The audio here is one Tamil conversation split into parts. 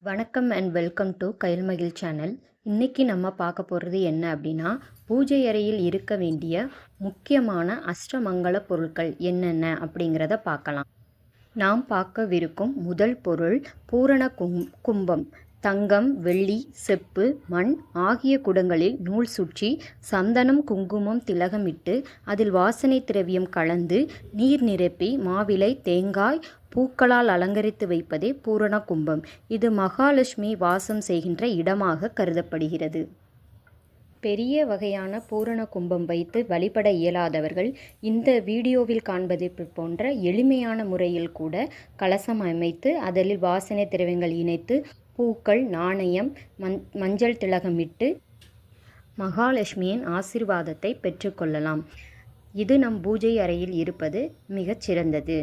வணக்கம் அண்ட் வெல்கம் டு கயல்மகிழ் சேனல். இன்றைக்கி நம்ம பார்க்க போகிறது என்ன அப்படின்னா, பூஜை அறையில் இருக்க வேண்டிய முக்கியமான அஷ்டமங்கல பொருட்கள் என்னென்ன அப்படிங்கிறத பார்க்கலாம். நாம் பார்க்கவிருக்கும் முதல் பொருள் பூரண கும்பம். தங்கம், வெள்ளி, செப்பு, மண் ஆகிய குடங்களில் நூல் சுற்றி சந்தனம், குங்குமம், திலகமிட்டு அதில் வாசனை திரவியம் கலந்து நீர் நிரப்பி மாவிலை, தேங்காய், பூக்களால் அலங்கரித்து வைப்பதே பூரண கும்பம். இது மகாலட்சுமி வாசம் செய்கின்ற இடமாக கருதப்படுகிறது. பெரிய வகையான பூரண கும்பம் வைத்து வழிபட இயலாதவர்கள் இந்த வீடியோவில் காண்பதை போன்ற எளிமையான முறையில் கூட கலசம் அமைத்து அதில் வாசனை திரவியங்கள் இணைத்து பூக்கள், நாணயம், மஞ்சள் திலகமிட்டு மகாலட்சுமியின் ஆசீர்வாதத்தை பெற்றுக்கொள்ளலாம். இது நம் பூஜை அறையில் இருப்பது மிகச் சிறந்தது.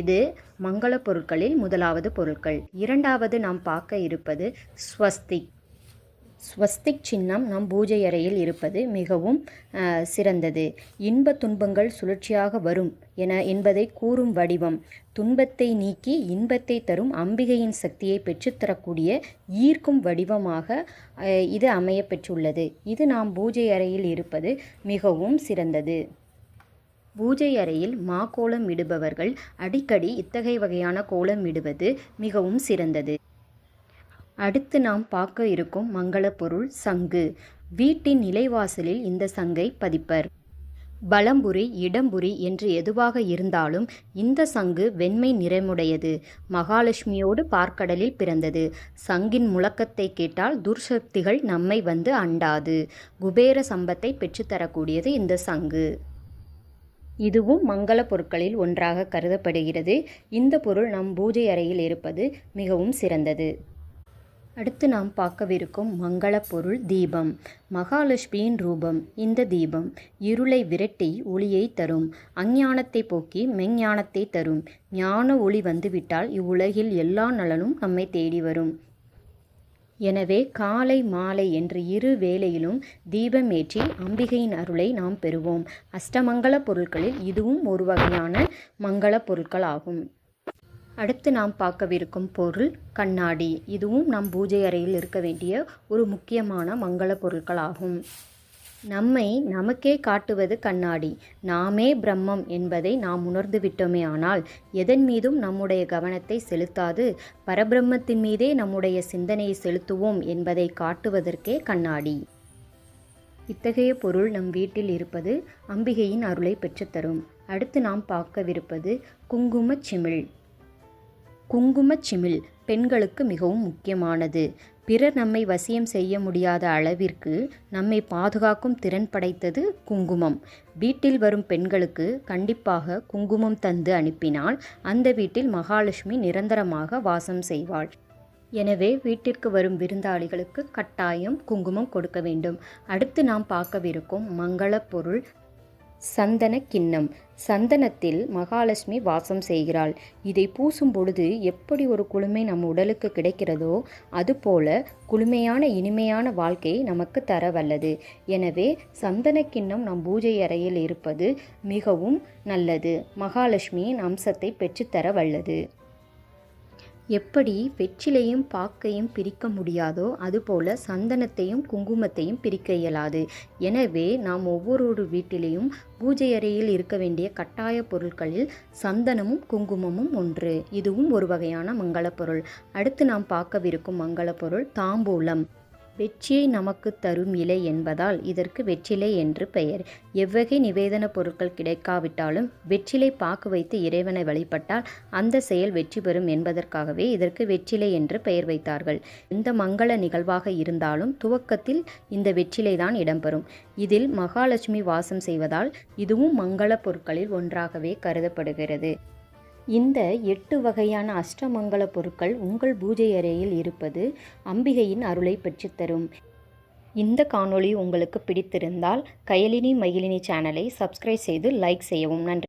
இது மங்கள பொருட்களில் முதலாவது பொருட்கள். இரண்டாவது நாம் பார்க்க இருப்பது ஸ்வஸ்திக். ஸ்வஸ்திக் சின்னம் நம் பூஜை அறையில் இருப்பது மிகவும் சிறந்தது. இன்ப துன்பங்கள் சுழற்சியாக வரும் என்பதை கூறும் வடிவம். துன்பத்தை நீக்கி இன்பத்தை தரும் அம்பிகையின் சக்தியை பெற்றுத்தரக்கூடிய ஈர்க்கும் வடிவமாக இது அமைய பெற்றுள்ளது. இது நாம் பூஜை அறையில் இருப்பது மிகவும் சிறந்தது. பூஜை அறையில் கோலம் இடுபவர்கள் அடிக்கடி இத்தகைய வகையான கோலம் இடுவது மிகவும் சிறந்தது. அடுத்து நாம் பார்க்க இருக்கும் மங்கள பொருள் சங்கு. வீட்டின் நிலைவாசலில் இந்த சங்கை பதிப்பர். பலம்புரி, இடம்புரி என்று எதுவாக இருந்தாலும் இந்த சங்கு வெண்மை நிறமுடையது. மகாலட்சுமியோடு பார்க்கடலில் பிறந்தது. சங்கின் முழக்கத்தை கேட்டால் துர்சக்திகள் நம்மை வந்து அண்டாது. குபேர சம்பத்தை பெற்றுத்தரக்கூடியது இந்த சங்கு. இதுவும் மங்கள பொருட்களில் ஒன்றாக கருதப்படுகிறது. இந்த பொருள் நம் பூஜை அறையில் இருப்பது மிகவும் சிறந்தது. அடுத்து நாம் பார்க்கவிருக்கும் மங்கள பொருள் தீபம். மகாலட்சுமியின் ரூபம் இந்த தீபம். இருளை விரட்டி ஒளியை தரும். அஞ்ஞானத்தை போக்கி மெஞ்ஞானத்தை தரும். ஞான ஒளி வந்துவிட்டால் இவ்வுலகில் எல்லா நலனும் நம்மை தேடி வரும். எனவே காலை மாலை என்று இரு வேளையிலும் தீபம் ஏற்றி அம்பிகையின் அருளை நாம் பெறுவோம். அஷ்டமங்கல பொருட்களில் இதுவும் ஒரு வகையான மங்கள பொருட்கள் ஆகும். அடுத்து நாம் பார்க்கவிருக்கும் பொருள் கண்ணாடி. இதுவும் நம் பூஜை அறையில் இருக்க வேண்டிய ஒரு முக்கியமான மங்கள பொருட்கள் ஆகும். நம்மை நமக்கே காட்டுவது கண்ணாடி. நாமே பிரம்மம் என்பதை நாம் உணர்ந்து விட்டோமே ஆனால் எதன் மீதும் நம்முடைய கவனத்தை செலுத்தாது பரபிரம்மத்தின் மீதே நம்முடைய சிந்தனையை செலுத்துவோம் என்பதை காட்டுவதற்கே கண்ணாடி. இத்தகைய பொருள் நம் வீட்டில் இருப்பது அம்பிகையின் அருளை பெற்றுத்தரும். அடுத்து நாம் பார்க்கவிருப்பது குங்குமச்சிமிழ். குங்குமச்சிமிழ் பெண்களுக்கு மிகவும் முக்கியமானது. பிறர் நம்மை வசியம் செய்ய முடியாத அளவிற்கு நம்மை பாதுகாக்கும் திறன் படைத்தது குங்குமம். வீட்டில் வரும் பெண்களுக்கு கண்டிப்பாக குங்குமம் தந்து அனுப்பினால் அந்த வீட்டில் மகாலட்சுமி நிரந்தரமாக வாசம் செய்வாள். எனவே வீட்டிற்கு வரும் விருந்தாளிகளுக்கு கட்டாயம் குங்குமம் கொடுக்க வேண்டும். அடுத்து நாம் பார்க்கவிருக்கும் மங்கள பொருள் சந்தன கிண்ணம். சந்தனத்தில் மகாலட்சுமி வாசம் செய்கிறாள். இதை பூசும் பொழுது எப்படி ஒரு குளுமை நம் உடலுக்கு கிடைக்கிறதோ அதுபோல குளுமையான இனிமையான வாழ்க்கையை நமக்கு தர வல்லது. எனவே சந்தன கிண்ணம் நம் பூஜை அறையில் இருப்பது மிகவும் நல்லது. மகாலட்சுமியின் அம்சத்தை பெற்றுத்தர வல்லது. எப்படி வெற்றிலையும் பாக்கையும் பிரிக்க முடியாதோ அதுபோல சந்தனத்தையும் குங்குமத்தையும் பிரிக்க இயலாது. எனவே நாம் ஒவ்வொரு வீட்டிலையும் பூஜை அறையில் இருக்க வேண்டிய கட்டாய பொருட்களில் சந்தனமும் குங்குமமும் ஒன்று. இதுவும் ஒரு வகையான மங்கள பொருள். அடுத்து நாம் பார்க்கவிருக்கும் மங்கள பொருள் தாம்பூலம். வெற்றியை நமக்கு தரும் இலை என்பதால் இதற்கு வெற்றிலை என்று பெயர். எவ்வகை நிவேதன பொருட்கள் கிடைக்காவிட்டாலும் வெற்றிலை பாக்கு வைத்து இறைவனை வழிபட்டால் அந்த செயல் வெற்றி பெறும் என்பதற்காகவே இதற்கு வெற்றிலை என்று பெயர் வைத்தார்கள். எந்த மங்கள நிகழ்வாக இருந்தாலும் துவக்கத்தில் இந்த வெற்றிலை தான் இடம்பெறும். இதில் மகாலட்சுமி வாசம் செய்வதால் இதுவும் மங்கள பொருட்களில் ஒன்றாகவே கருதப்படுகிறது. இந்த 8 வகையான அஷ்டமங்கல பொருட்கள் உங்கள் பூஜை அறையில் இருப்பது அம்பிகையின் அருளை பெற்றுத்தரும். இந்த காணொளி உங்களுக்கு பிடித்திருந்தால் கயலினி மகிழினி சேனலை சப்ஸ்கிரைப் செய்து லைக் செய்யவும். நன்றி.